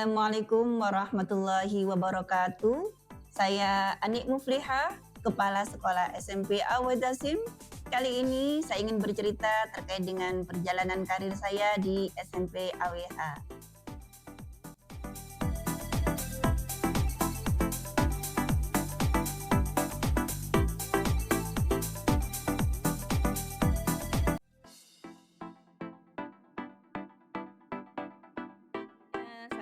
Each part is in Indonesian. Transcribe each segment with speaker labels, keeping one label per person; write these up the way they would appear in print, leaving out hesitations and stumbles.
Speaker 1: Assalamualaikum warahmatullahi wabarakatuh. Saya Anik Muflihah, Kepala Sekolah SMP Awal Dasim. Kali ini saya ingin bercerita terkait dengan perjalanan karir saya di SMP AWH.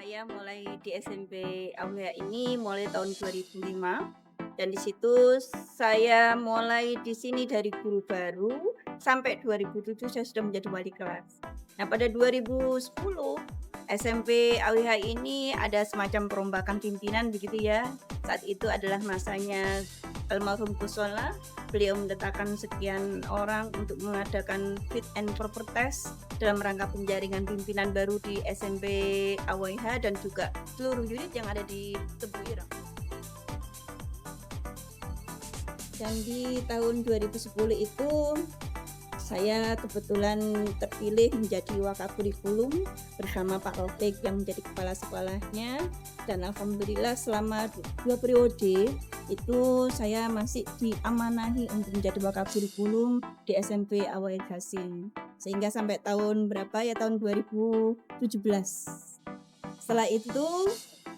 Speaker 1: Saya mulai di SMP AWH ini mulai tahun 2005 dan di situ saya mulai di sini dari guru baru sampai 2007 saya sudah menjadi wali kelas. Nah, pada 2010 SMP AWH ini ada semacam perombakan pimpinan begitu ya. Saat itu adalah masanya almarhum Gusola. Beliau mendatangkan sekian orang untuk mengadakan fit and proper test dalam rangka penjaringan pimpinan baru di SMP AWH dan juga seluruh unit yang ada di Tebu Ireng. Dan di tahun 2010 itu saya kebetulan terpilih menjadi wakakurikulum bersama Pak Rofik yang menjadi kepala sekolahnya, dan alhamdulillah selama 2 periode itu saya masih diamanahi untuk menjadi wakakurikulum di SMP Awal Dasim sehingga sampai tahun berapa ya, tahun 2017. Setelah itu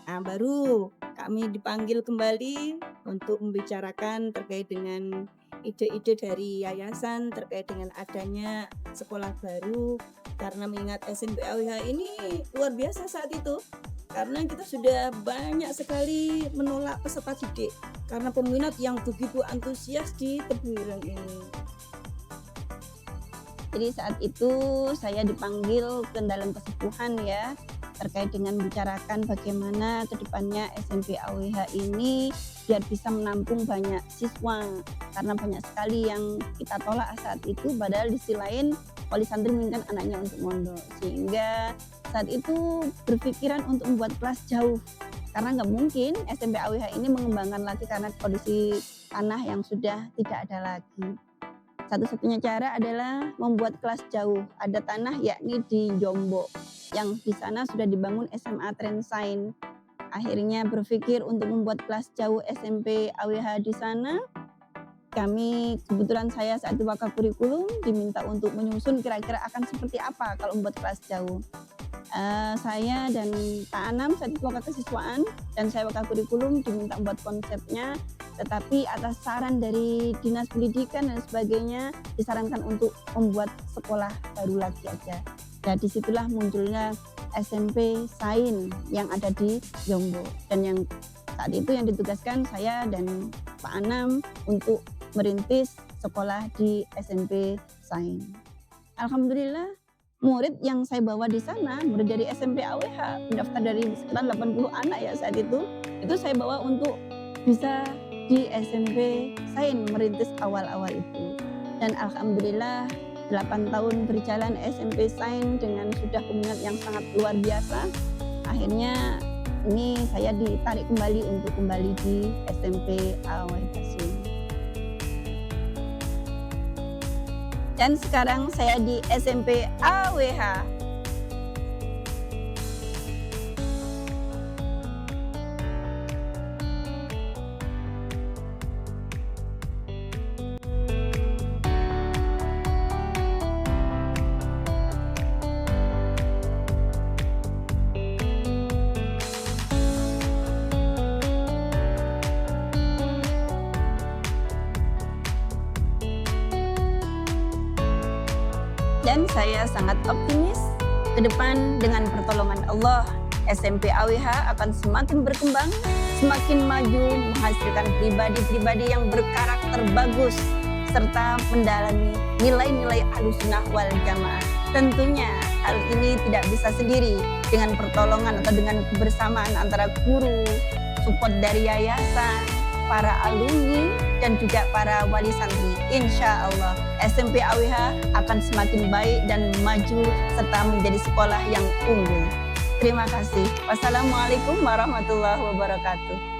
Speaker 1: baru kami dipanggil kembali untuk membicarakan terkait dengan ide-ide dari yayasan terkait dengan adanya sekolah baru, karena mengingat SMP AWH ini luar biasa saat itu karena kita sudah banyak sekali menolak peserta didik karena peminat yang begitu antusias di Tebu Ireng ini. Jadi saat itu saya dipanggil ke dalam kesepuhan ya, terkait dengan membicarakan bagaimana kedepannya SMP AWH ini biar bisa menampung banyak siswa, karena banyak sekali yang kita tolak saat itu, padahal di sisi lain wali santri menginginkan anaknya untuk mondok, sehingga saat itu berpikiran untuk membuat kelas jauh karena nggak mungkin SMP AWH ini mengembangkan lagi karena kondisi tanah yang sudah tidak ada lagi. Satu-satunya cara adalah membuat kelas jauh, ada tanah yakni di Jombok yang di sana sudah dibangun SMA Trensain. Akhirnya berpikir untuk membuat kelas jauh SMP AWH di sana. Kami, kebetulan saya saat itu wakakurikulum, diminta untuk menyusun kira-kira akan seperti apa kalau membuat kelas jauh. Saya dan Pak Anam saat itu wakakesiswaan dan saya wakakurikulum diminta membuat konsepnya, tetapi atas saran dari dinas pendidikan dan sebagainya disarankan untuk membuat sekolah baru lagi aja. Dan disitulah munculnya SMP Sain yang ada di Jombok, dan yang saat itu yang ditugaskan saya dan Pak Anam untuk merintis sekolah di SMP Sain. Alhamdulillah murid yang saya bawa di sana, murid dari SMP AWH, mendaftar dari sekitar 80 anak ya saat itu saya bawa untuk bisa di SMP Sain merintis awal-awal itu. Dan alhamdulillah 8 tahun berjalan SMP Sain dengan sudah peminat yang sangat luar biasa. Akhirnya ini saya ditarik kembali untuk kembali di SMP Awal Dasim. Dan sekarang saya di SMP AWH. Dan saya sangat optimis ke depan dengan pertolongan Allah, SMP AWH akan semakin berkembang, semakin maju, menghasilkan pribadi-pribadi yang berkarakter bagus, serta mendalami nilai-nilai Ahlussunnah wal Jamaah. Tentunya hal ini tidak bisa sendiri, dengan pertolongan atau dengan kebersamaan antara guru, support dari yayasan, para alumni, dan juga para wali santri. Insya Allah SMP AWH akan semakin baik dan maju serta menjadi sekolah yang unggul. Terima kasih. Wassalamualaikum warahmatullahi wabarakatuh.